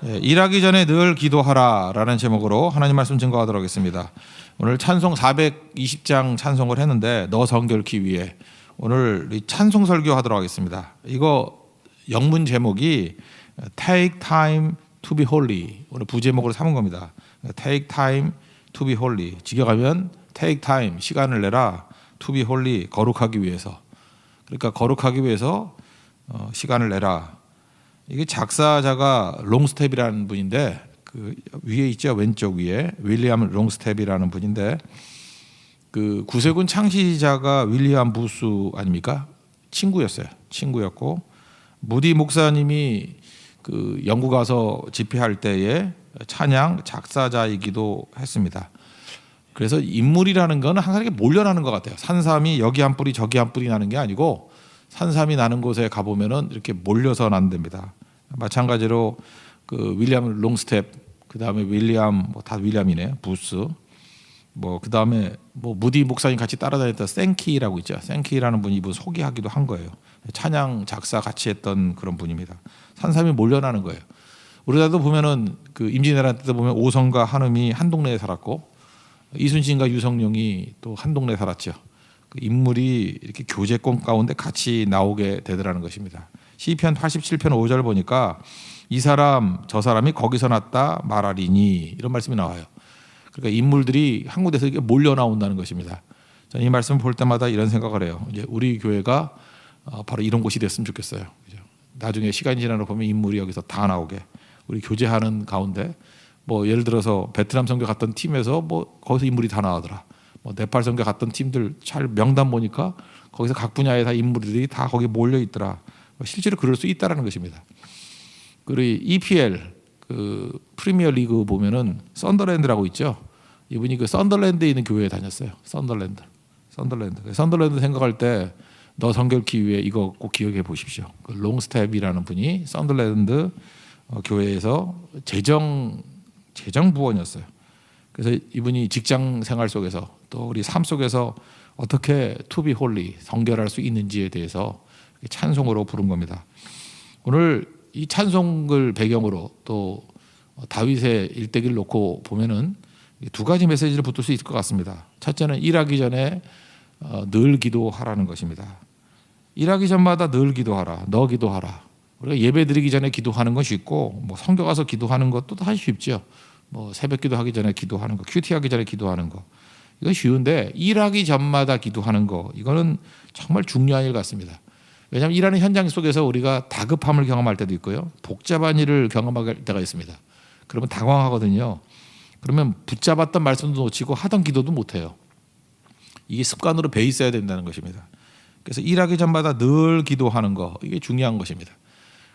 일하기 전에 늘 기도하라라는 제목으로 하나님 말씀 증거하도록 하겠습니다. 오늘 찬송 420장 찬송을 했는데 너 성결케 위해 오늘 찬송 설교하도록 하겠습니다. 이거 영문 제목이 Take time to be holy. 오늘 부제목으로 삼은 겁니다. Take time to be holy. 직역하면 Take time, 시간을 내라. To be holy, 거룩하기 위해서. 그러니까 거룩하기 위해서 시간을 내라. 이게 작사자가 롱스텝이라는 분인데 그 위에 있죠, 왼쪽 위에 윌리엄 롱스텝이라는 분인데 그 구세군 창시자가 윌리엄 부스 아닙니까? 친구였고 무디 목사님이 그 영국 가서 집회할 때에 찬양 작사자이기도 했습니다. 그래서 인물이라는 거는 항상 이렇게 몰려나는 것 같아요. 산삼이 여기 한 뿌리 저기 한 뿌리 나는 게 아니고 산삼이 나는 곳에 가보면은 이렇게 몰려서 난답니다. 마찬가지로 그 윌리엄 롱스텝, 그 다음에 윌리엄 다 윌리엄이네, 부스, 그 다음에 무디 목사님 같이 따라다녔던 생키라고 있죠. 생키라는 분이 이분 소개하기도 한 거예요. 찬양 작사 같이 했던 그런 분입니다. 산삼이 몰려나는 거예요. 우리나라도 보면은 그 임진왜란 때도 보면 오성과 한음이 한 동네에 살았고 이순신과 유성룡이 또 한 동네에 살았죠. 그 인물이 이렇게 교제권 가운데 같이 나오게 되더라는 것입니다. 시편 87편 5절 보니까 이 사람 저 사람이 거기서 났다 말하리니 이런 말씀이 나와요. 그러니까 인물들이 한 곳에서 이렇게 몰려 나온다는 것입니다. 저는 이 말씀을 볼 때마다 이런 생각을 해요. 이제 우리 교회가 바로 이런 곳이 됐으면 좋겠어요. 나중에 시간이 지나서 보면 인물이 여기서 다 나오게 우리 교제하는 가운데 예를 들어서 베트남 선교 갔던 팀에서 거기서 인물이 다 나오더라. 네팔 선교 갔던 팀들 잘 명단 보니까 거기서 각 분야의 다 인물들이 다 거기 몰려 있더라. 실제로 그럴 수 있다라는 것입니다. 그리고 EPL 그 프리미어 리그 보면은 썬더랜드라고 있죠. 이분이 그 썬더랜드에 있는 교회에 다녔어요. 썬더랜드 생각할 때 너 성결케 위해 이거 꼭 기억해 보십시오. 그 롱스텝이라는 분이 썬더랜드 교회에서 재정 부원이었어요. 그래서 이분이 직장 생활 속에서 또 우리 삶 속에서 어떻게 to be holy, 성결할 수 있는지에 대해서 찬송으로 부른 겁니다. 오늘 이 찬송을 배경으로 또 다윗의 일대기를 놓고 보면은 두 가지 메시지를 붙을 수 있을 것 같습니다. 첫째는 일하기 전에 늘 기도하라는 것입니다. 일하기 전마다 늘 기도하라, 너 기도하라. 우리가 예배 드리기 전에 기도하는 건 쉽고 성교 가서 기도하는 것도 사실 쉽죠. 새벽 기도하기 전에 기도하는 거, 큐티하기 전에 기도하는 거, 이건 쉬운데 일하기 전마다 기도하는 거, 이거는 정말 중요한 일 같습니다. 왜냐하면 일하는 현장 속에서 우리가 다급함을 경험할 때도 있고요, 복잡한 일을 경험할 때가 있습니다. 그러면 당황하거든요. 그러면 붙잡았던 말씀도 놓치고 하던 기도도 못해요. 이게 습관으로 배 있어야 된다는 것입니다. 그래서 일하기 전마다 늘 기도하는 거, 이게 중요한 것입니다.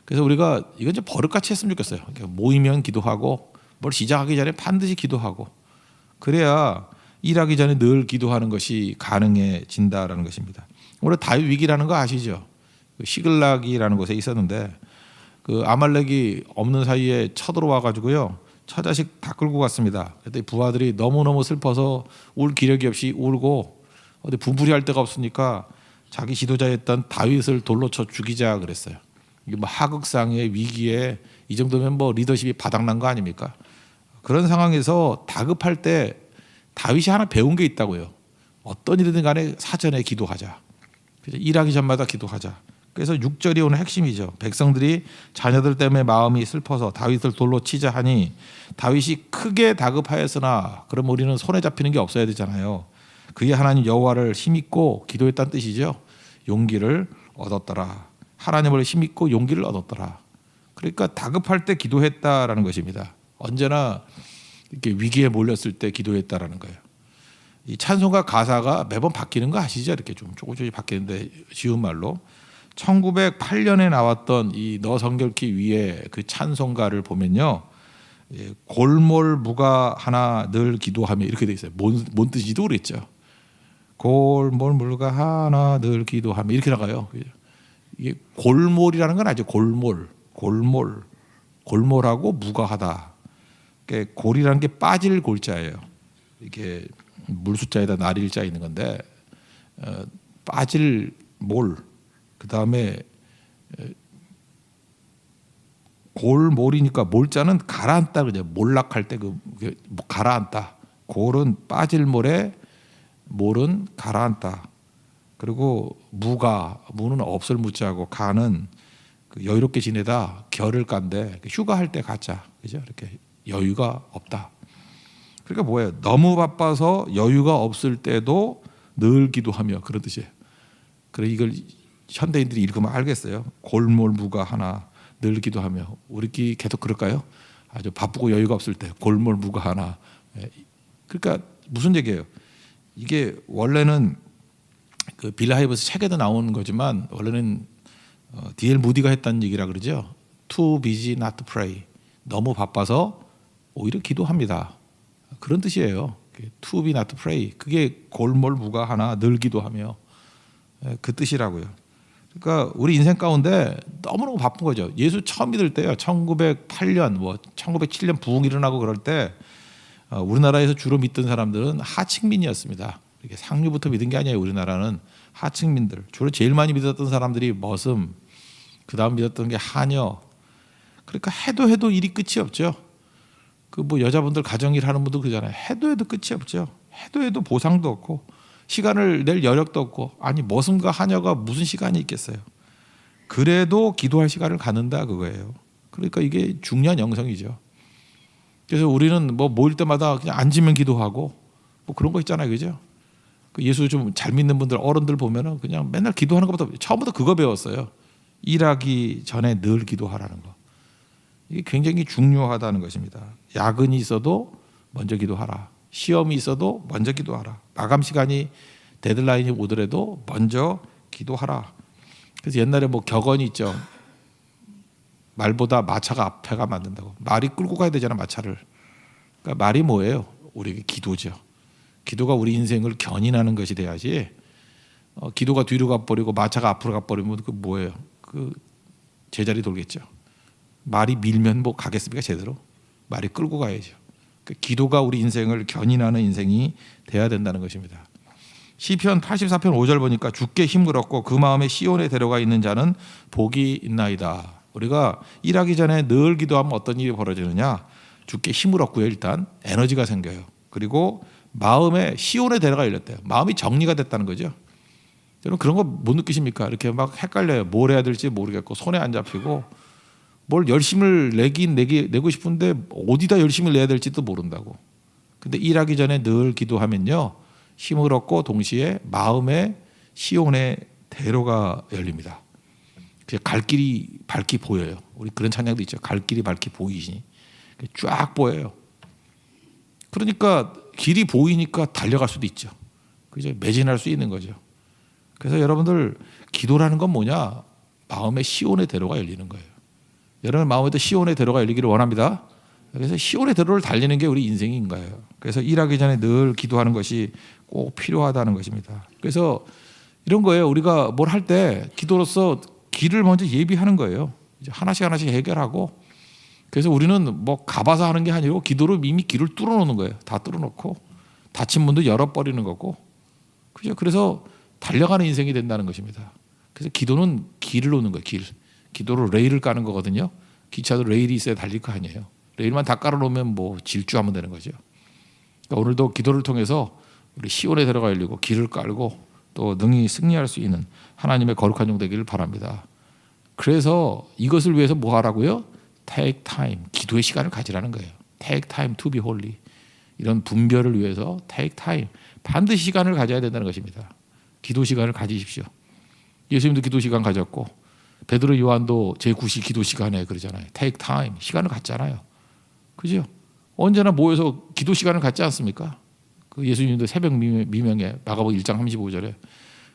그래서 우리가 이건 좀 버릇같이 했으면 좋겠어요. 모이면 기도하고 뭘 시작하기 전에 반드시 기도하고 그래야 일하기 전에 늘 기도하는 것이 가능해진다라는 것입니다. 오늘 다윗 위기라는 거 아시죠? 시글락이라는 곳에 있었는데 그 아말렉이 없는 사이에 쳐들어와 가지고요, 처자식 다 끌고 갔습니다. 그때 부하들이 너무너무 슬퍼서 울 기력이 없이 울고 어디 분풀이할 데가 없으니까 자기 지도자였던 다윗을 돌로 쳐 죽이자 그랬어요. 이게 하극상의 위기에 이 정도면 리더십이 바닥난 거 아닙니까? 그런 상황에서 다급할 때 다윗이 하나 배운 게 있다고요. 어떤 일이든 간에 사전에 기도하자. 일하기 전마다 기도하자. 그래서 6절이 오늘 핵심이죠. 백성들이 자녀들 때문에 마음이 슬퍼서 다윗을 돌로 치자 하니 다윗이 크게 다급하였으나 그럼 우리는 손에 잡히는 게 없어야 되잖아요. 그의 하나님 여호와를 힘입고 기도했다는 뜻이죠. 용기를 얻었더라. 하나님을 힘입고 용기를 얻었더라. 그러니까 다급할 때 기도했다라는 것입니다. 언제나 이렇게 위기에 몰렸을 때 기도했다라는 거예요. 이 찬송가 가사가 매번 바뀌는 거 아시죠? 이렇게 좀 조금씩 바뀌는데 쉬운 말로 1908년에 나왔던 이 너 성결케 위해 그 찬송가를 보면요, 골몰 무가 하나 늘 기도하며 이렇게 돼 있어요. 뭔 뜻인지도 모르겠죠. 골몰 무가 하나 늘 기도하며 이렇게 나가요. 이게 골몰이라는 건 아니죠. 골몰하고 무가하다. 골이라는 게 빠질 골자예요. 이게 물숫자에다 날일자 있는 건데 빠질 몰, 그 다음에 골몰이니까 몰자는 가라앉다 그죠. 몰락할 때 가라앉다. 골은 빠질 모래, 몰은 가라앉다. 그리고 무는 없을 무자고 가는 여유롭게 지내다 결을 깐데 휴가할 때 가자. 그죠? 이렇게 여유가 없다. 그러니까 뭐예요? 너무 바빠서 여유가 없을 때도 늘 기도하며 그런 뜻이에요. 그래 이걸 현대인들이 읽으면 알겠어요. 골몰무가 하나 늘 기도하며 우리끼리 계속 그럴까요? 아주 바쁘고 여유가 없을 때 골몰무가 하나. 그러니까 무슨 얘기예요? 이게 원래는 그 빌 하이버스 책에도 나오는 거지만 원래는 D.L. 무디가 했다는 얘기라 그러죠. Too busy not to pray. 너무 바빠서 오히려 기도합니다. 그런 뜻이에요. To be not to pray. 그게 골몰무가 하나 늘 기도하며 그 뜻이라고요. 그러니까 우리 인생 가운데 너무너무 바쁜 거죠. 예수 처음 믿을 때요. 1908년, 1907년 부흥 일어나고 그럴 때 우리나라에서 주로 믿던 사람들은 하층민이었습니다. 이렇게 상류부터 믿은 게 아니에요. 우리나라는 하층민들. 주로 제일 많이 믿었던 사람들이 머슴, 그 다음 믿었던 게 하녀. 그러니까 해도 일이 끝이 없죠. 그 여자분들 가정일 하는 분들 그러잖아요. 해도 끝이 없죠. 해도 보상도 없고 시간을 낼 여력도 없고 아니 머슴과 하녀가 무슨 시간이 있겠어요. 그래도 기도할 시간을 갖는다 그거예요. 그러니까 이게 중요한 영성이죠. 그래서 우리는 모일 때마다 그냥 앉으면 기도하고 그런 거 있잖아요, 그죠? 예수 좀 잘 믿는 분들 어른들 보면은 그냥 맨날 기도하는 것부터 처음부터 그거 배웠어요. 일하기 전에 늘 기도하라는 거. 이게 굉장히 중요하다는 것입니다. 야근이 있어도 먼저 기도하라. 시험이 있어도 먼저 기도하라. 마감 시간이 데드라인이 오더라도 먼저 기도하라. 그래서 옛날에 격언이 있죠. 말보다 마차가 앞에 가면 안 된다고. 말이 끌고 가야 되잖아, 마차를. 그러니까 말이 뭐예요? 우리에게 기도죠. 기도가 우리 인생을 견인하는 것이 돼야지. 기도가 뒤로 가버리고 마차가 앞으로 가버리면 그 뭐예요? 그 제자리 돌겠죠. 말이 밀면 가겠습니까 제대로? 말이 끌고 가야죠. 기도가 우리 인생을 견인하는 인생이 돼야 된다는 것입니다. 시편 84편 5절 보니까 주께 힘을 얻고 그 마음에 시온에 데려가 있는 자는 복이 있나이다. 우리가 일하기 전에 늘 기도하면 어떤 일이 벌어지느냐? 주께 힘을 얻고요. 일단 에너지가 생겨요. 그리고 마음에 시온에 데려가 있랬대요. 마음이 정리가 됐다는 거죠. 여러분 그런 거 못 느끼십니까? 이렇게 막 헷갈려요. 뭘 해야 될지 모르겠고 손에 안 잡히고 뭘 열심을 내고 싶은데 어디다 열심을 내야 될지도 모른다고. 근데 일하기 전에 늘 기도하면요. 힘을 얻고 동시에 마음에 시온의 대로가 열립니다. 갈 길이 밝게 보여요. 우리 그런 찬양도 있죠. 갈 길이 밝게 보이시니. 쫙 보여요. 그러니까 길이 보이니까 달려갈 수도 있죠. 그죠? 매진할 수 있는 거죠. 그래서 여러분들 기도라는 건 뭐냐? 마음의 시온의 대로가 열리는 거예요. 여러분 마음에도 시온의 대로가 열리기를 원합니다. 그래서 시온의 대로를 달리는 게 우리 인생인 거예요. 그래서 일하기 전에 늘 기도하는 것이 꼭 필요하다는 것입니다. 그래서 이런 거예요. 우리가 뭘 할 때 기도로서 길을 먼저 예비하는 거예요. 이제 하나씩 해결하고 그래서 우리는 가봐서 하는 게 아니고 기도로 이미 길을 뚫어놓는 거예요. 다 뚫어놓고 닫힌 문도 열어버리는 거고 그죠? 그래서 달려가는 인생이 된다는 것입니다. 그래서 기도는 길을 놓는 거예요. 기도로 레일을 까는 거거든요. 기차도 레일이 있어야 달릴 거 아니에요. 레일만 다 깔아놓으면 질주하면 되는 거죠. 그러니까 오늘도 기도를 통해서 우리 시온에 들어가 열리고 길을 깔고 또 능히 승리할 수 있는 하나님의 거룩한 종 되기를 바랍니다. 그래서 이것을 위해서 뭐 하라고요? Take time, 기도의 시간을 가지라는 거예요. Take time to be holy. 이런 분별을 위해서 take time, 반드시 시간을 가져야 된다는 것입니다. 기도 시간을 가지십시오. 예수님도 기도 시간 가졌고 베드로 요한도 제9시 기도 시간에 그러잖아요. Take time, 시간을 갖잖아요. 그죠? 언제나 모여서 기도 시간을 갖지 않습니까? 그 예수님도 새벽 미명에 마가복음 1장 35절에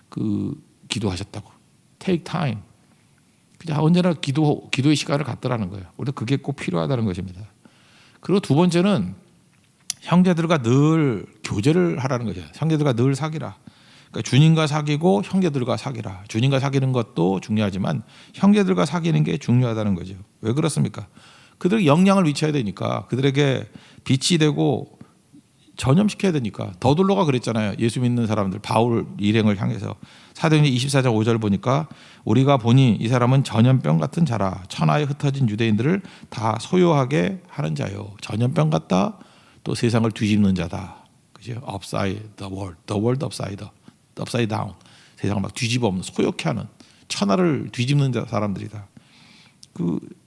그 기도하셨다고. Take time. 그냥 언제나 기도의 시간을 갖더라는 거예요. 우리도 그게 꼭 필요하다는 것입니다. 그리고 두 번째는 형제들과 늘 교제를 하라는 거죠. 형제들과 늘 사귀라. 그러니까 주님과 사귀고 형제들과 사귀라. 주님과 사귀는 것도 중요하지만 형제들과 사귀는 게 중요하다는 거죠. 왜 그렇습니까? 그들에게 영향을 미쳐야 되니까 그들에게 빛이 되고 전염시켜야 되니까. 더둘로가 그랬잖아요. 예수 믿는 사람들 바울 일행을 향해서 사도행전 24장 5절 보니까 우리가 보니 이 사람은 전염병 같은 자라 천하에 흩어진 유대인들을 다 소요하게 하는 자요. 전염병 같다. 또 세상을 뒤집는 자다. 그죠? upside the world upside down. 세상을 막 뒤집어 엎는 소욕해 하는 천하를 뒤집는 사람들이다.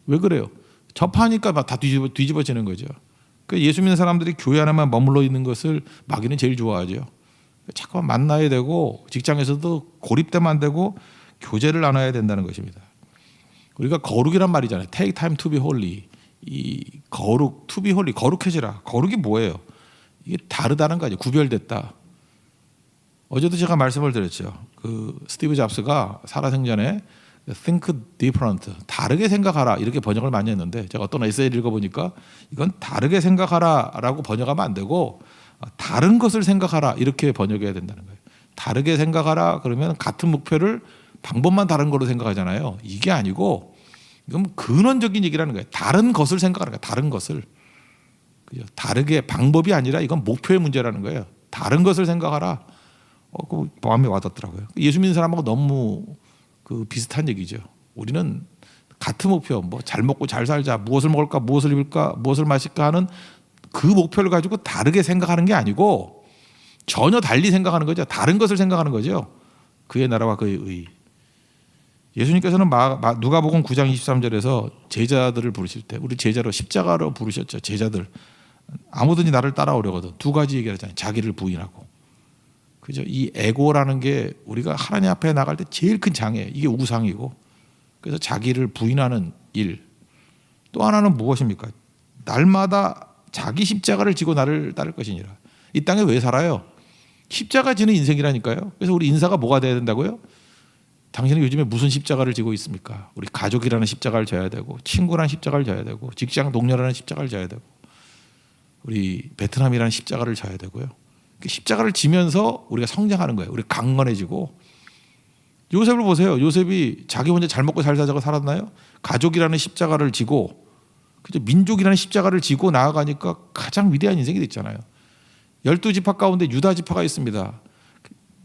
왜 그래요? 접하니까 막 다 뒤집어지는 거죠. 예수 믿는 사람들이 교회 안에만 머물러 있는 것을 마귀는 제일 좋아하죠. 자꾸만 만나야 되고 직장에서도 고립되면 안 되고 교제를 나눠야 된다는 것입니다. 우리가 거룩이란 말이잖아요. Take time to be holy. 이 거룩, to be holy, 거룩해지라. 거룩이 뭐예요? 이게 다르다는 거죠. 구별됐다. 어제도 제가 말씀을 드렸죠. 스티브 잡스가 살아생전에 think different, 다르게 생각하라 이렇게 번역을 많이 했는데 제가 어떤 에세이를 읽어보니까 이건 다르게 생각하라라고 번역하면 안 되고 다른 것을 생각하라 이렇게 번역해야 된다는 거예요. 다르게 생각하라 그러면 같은 목표를 방법만 다른 거로 생각하잖아요. 이게 아니고 이건 근원적인 얘기라는 거예요. 다른 것을 생각하는 거예요. 다른 것을. 다르게 방법이 아니라 이건 목표의 문제라는 거예요. 다른 것을 생각하라. 그 마음에 와닿더라고요. 예수 믿는 사람하고 너무 비슷한 얘기죠. 우리는 같은 목표, 뭐 잘 먹고 잘 살자, 무엇을 먹을까, 무엇을 입을까, 무엇을 마실까 하는 그 목표를 가지고 다르게 생각하는 게 아니고 전혀 달리 생각하는 거죠. 다른 것을 생각하는 거죠. 그의 나라와 그의 의. 예수님께서는 누가복음 9장 23절에서 제자들을 부르실 때 우리 제자로 십자가로 부르셨죠. 제자들 아무든지 나를 따라오려거든 두 가지 얘기를 하잖아요. 자기를 부인하고. 그죠? 이 에고라는 게 우리가 하나님 앞에 나갈 때 제일 큰 장애예요. 이게 우상이고. 그래서 자기를 부인하는 일. 또 하나는 무엇입니까? 날마다 자기 십자가를 지고 나를 따를 것이니라. 이 땅에 왜 살아요? 십자가 지는 인생이라니까요. 그래서 우리 인사가 뭐가 돼야 된다고요? 당신은 요즘에 무슨 십자가를 지고 있습니까? 우리 가족이라는 십자가를 져야 되고 친구라는 십자가를 져야 되고 직장 동료라는 십자가를 져야 되고 우리 베트남이라는 십자가를 져야 되고요. 십자가를 지면서 우리가 성장하는 거예요. 우리 강건해지고. 요셉을 보세요. 요셉이 자기 혼자 잘 먹고 잘 살자고 살았나요? 가족이라는 십자가를 지고 그죠? 민족이라는 십자가를 지고 나아가니까 가장 위대한 인생이 됐잖아요. 12지파 가운데 유다 지파가 있습니다.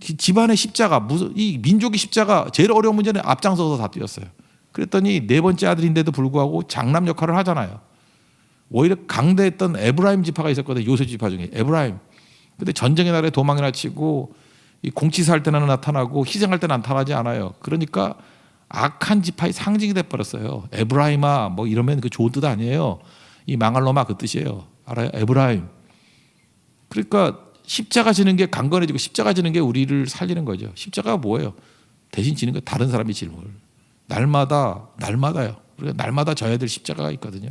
집안의 십자가, 이 민족의 십자가 제일 어려운 문제는 앞장서서 다 뛰었어요. 그랬더니 네 번째 아들인데도 불구하고 장남 역할을 하잖아요. 오히려 강대했던 에브라임 지파가 있었거든요. 요셉 지파 중에 에브라임. 근데 전쟁의 날에 도망이나 치고 이 공치사 할 때는 나타나고 희생할 때는 나타나지 않아요. 그러니까 악한 지파의 상징이 돼버렸어요. 에브라임아 뭐 이러면 그 좋은 뜻 아니에요. 이 망할 놈아 그 뜻이에요. 알아요? 에브라임. 그러니까 십자가 지는 게 강건해지고 십자가 지는 게 우리를 살리는 거죠. 십자가가 뭐예요? 대신 지는 거 다른 사람이 질문. 날마다요. 우리가 날마다 져야 될 십자가가 있거든요.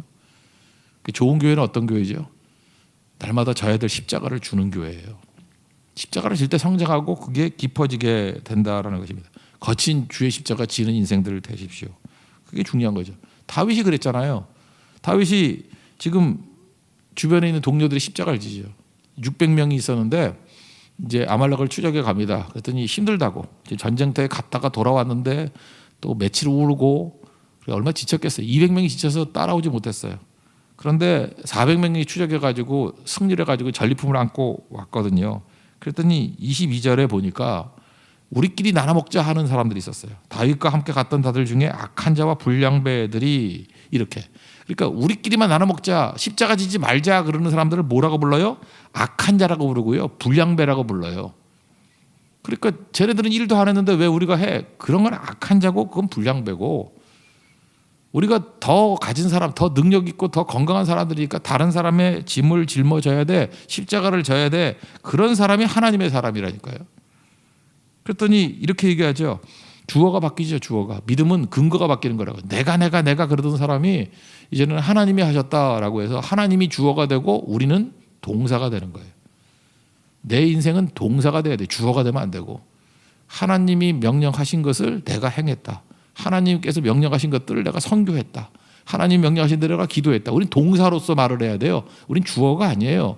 좋은 교회는 어떤 교회죠? 날마다 져야 될 십자가를 주는 교회예요. 십자가를 질 때 성장하고 그게 깊어지게 된다라는 것입니다. 거친 주의 십자가 지는 인생들을 되십시오. 그게 중요한 거죠. 다윗이 그랬잖아요. 다윗이 지금 주변에 있는 동료들이 십자가를 지죠. 600명이 있었는데 이제 아말렉을 추적해 갑니다. 그랬더니 힘들다고 전쟁터에 갔다가 돌아왔는데 또 며칠 울고 얼마나 지쳤겠어요. 200명이 지쳐서 따라오지 못했어요. 그런데 400명이 추적해가지고 승리를 가지고 전리품을 안고 왔거든요. 그랬더니 22절에 보니까 우리끼리 나눠 먹자 하는 사람들이 있었어요. 다윗과 함께 갔던 자들 중에 악한 자와 불량배들이 이렇게. 그러니까 우리끼리만 나눠 먹자, 십자가 지지 말자 그러는 사람들을 뭐라고 불러요? 악한 자라고 부르고요. 불량배라고 불러요. 그러니까 쟤네들은 일도 안 했는데 왜 우리가 해? 그런 건 악한 자고 그건 불량배고 우리가 더 가진 사람, 더 능력 있고 더 건강한 사람들이니까 다른 사람의 짐을 짊어져야 돼. 십자가를 져야 돼. 그런 사람이 하나님의 사람이라니까요. 그랬더니 이렇게 얘기하죠. 주어가 바뀌죠. 주어가. 믿음은 근거가 바뀌는 거라고. 내가 그러던 사람이 이제는 하나님이 하셨다라고 해서 하나님이 주어가 되고 우리는 동사가 되는 거예요. 내 인생은 동사가 돼야 돼. 주어가 되면 안 되고. 하나님이 명령하신 것을 내가 행했다. 하나님께서 명령하신 것들을 내가 선교했다. 하나님 명령하신 대로 내가 기도했다. 우린 동사로서 말을 해야 돼요. 우린 주어가 아니에요.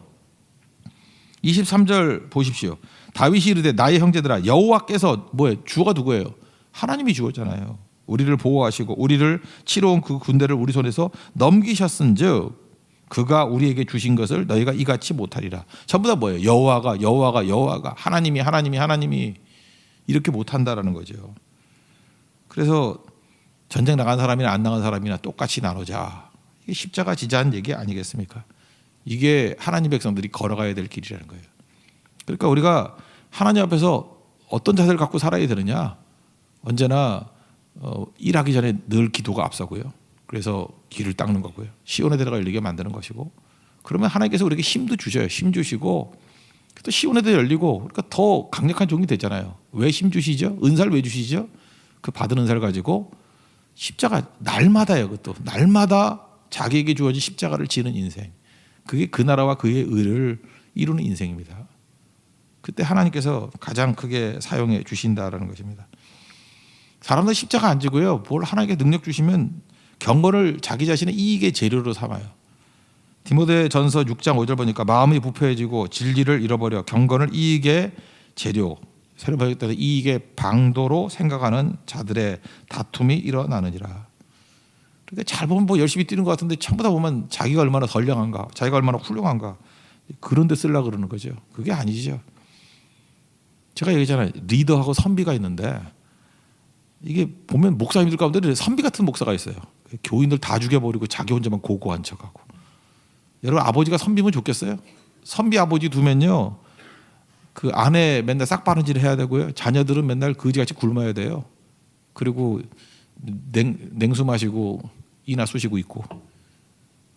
23절 보십시오. 다윗이 이르되 나의 형제들아 여호와께서 뭐예요? 주어가 누구예요? 하나님이 주었잖아요. 우리를 보호하시고 우리를 치러온 그 군대를 우리 손에서 넘기셨은즉 그가 우리에게 주신 것을 너희가 이같이 못하리라. 전부 다 뭐예요? 여호와가 하나님이 이렇게 못한다라는 거죠. 그래서 전쟁 나간 사람이나 안 나간 사람이나 똑같이 나누자. 이게 십자가 지자한 얘기 아니겠습니까? 이게 하나님 백성들이 걸어가야 될 길이라는 거예요. 그러니까 우리가 하나님 앞에서 어떤 자세를 갖고 살아야 되느냐? 언제나 일하기 전에 늘 기도가 앞서고요. 그래서 길을 닦는 거고요. 시온에 들어가 열리게 만드는 것이고, 그러면 하나님께서 우리에게 힘도 주셔요. 힘 주시고 또 시온에도 열리고, 그러니까 더 강력한 종이 되잖아요. 왜 힘 주시죠? 은사를 왜 주시죠? 그 받은 은사를 가지고 십자가 날마다요. 그것도 날마다 자기에게 주어진 십자가를 지는 인생. 그게 그 나라와 그의 의를 이루는 인생입니다. 그때 하나님께서 가장 크게 사용해 주신다라는 것입니다. 사람들 십자가 안 지고요. 뭘 하나님께 능력 주시면 경건을 자기 자신의 이익의 재료로 삼아요. 디모데전서 6장 5절 보니까 마음이 부패해지고 진리를 잃어버려 경건을 이익의 재료, 새로 번역돼서 이익의 방도로 생각하는 자들의 다툼이 일어나느니라. 그러니까 잘 보면 뭐 열심히 뛰는 것 같은데 전부 다 보면 자기가 얼마나 덜량한가, 자기가 얼마나 훌륭한가, 그런 데 쓰려고 그러는 거죠. 그게 아니죠. 제가 얘기했잖아요. 리더하고 선비가 있는데, 이게 보면 목사님들 가운데 선비 같은 목사가 있어요. 교인들 다 죽여버리고 자기 혼자만 고고한 척하고. 여러분, 아버지가 선비면 좋겠어요? 선비 아버지 두면요, 그 아내 맨날 싹바느질 해야 되고요, 자녀들은 맨날 거지같이 굶어야 돼요. 그리고 냉수 마시고 이나 쑤시고 있고.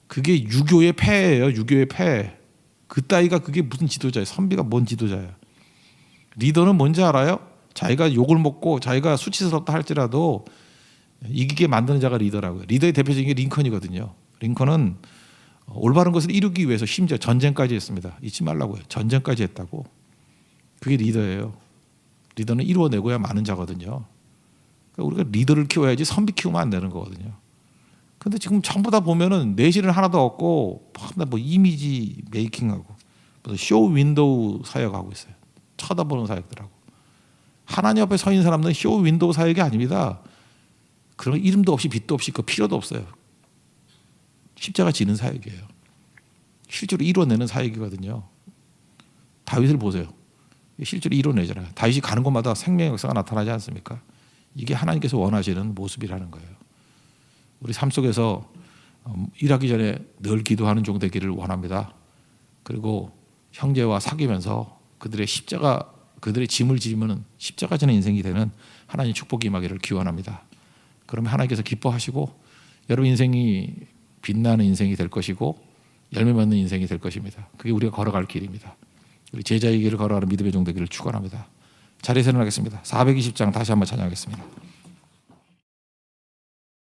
그게 유교의 폐예요. 유교의 폐. 그 따위가 그게 무슨 지도자예요? 선비가 뭔 지도자예요? 리더는 뭔지 알아요? 자기가 욕을 먹고 자기가 수치스럽다 할지라도 이기게 만드는 자가 리더라고요. 리더의 대표적인 게 링컨이거든요. 링컨은 올바른 것을 이루기 위해서 심지어 전쟁까지 했습니다. 잊지 말라고요. 전쟁까지 했다고. 그게 리더예요. 리더는 이루어내고야 마는 자거든요. 그러니까 우리가 리더를 키워야지 선비 키우면 안 되는 거거든요. 근데 지금 전부 다 보면은 내실은 하나도 없고 뭐 이미지 메이킹하고 쇼 윈도우 사역하고 있어요. 쳐다보는 사역들하고. 하나님 앞에 서 있는 사람들은 쇼 윈도우 사역이 아닙니다. 그런 이름도 없이 빛도 없이 그 필요도 없어요. 십자가 지는 사역이에요. 실제로 이뤄내는 사역이거든요. 다윗을 보세요. 실제로 이뤄내잖아요. 다윗이 가는 곳마다 생명의 역사가 나타나지 않습니까? 이게 하나님께서 원하시는 모습이라는 거예요. 우리 삶 속에서 일하기 전에 늘 기도하는 종 되기를 원합니다. 그리고 형제와 사귀면서 그들의 십자가, 그들의 짐을 지면 십자가 지는 인생이 되는 하나님의 축복이 임하기를 기원합니다. 그러면 하나님께서 기뻐하시고 여러분 인생이 빛나는 인생이 될 것이고 열매 맺는 인생이 될 것입니다. 그게 우리가 걸어갈 길입니다. 우리 제자의 길을 걸어가는 믿음의 종 되기를 축원합니다. 자리에서 일어나겠습니다. 420장 다시 한번 찬양하겠습니다.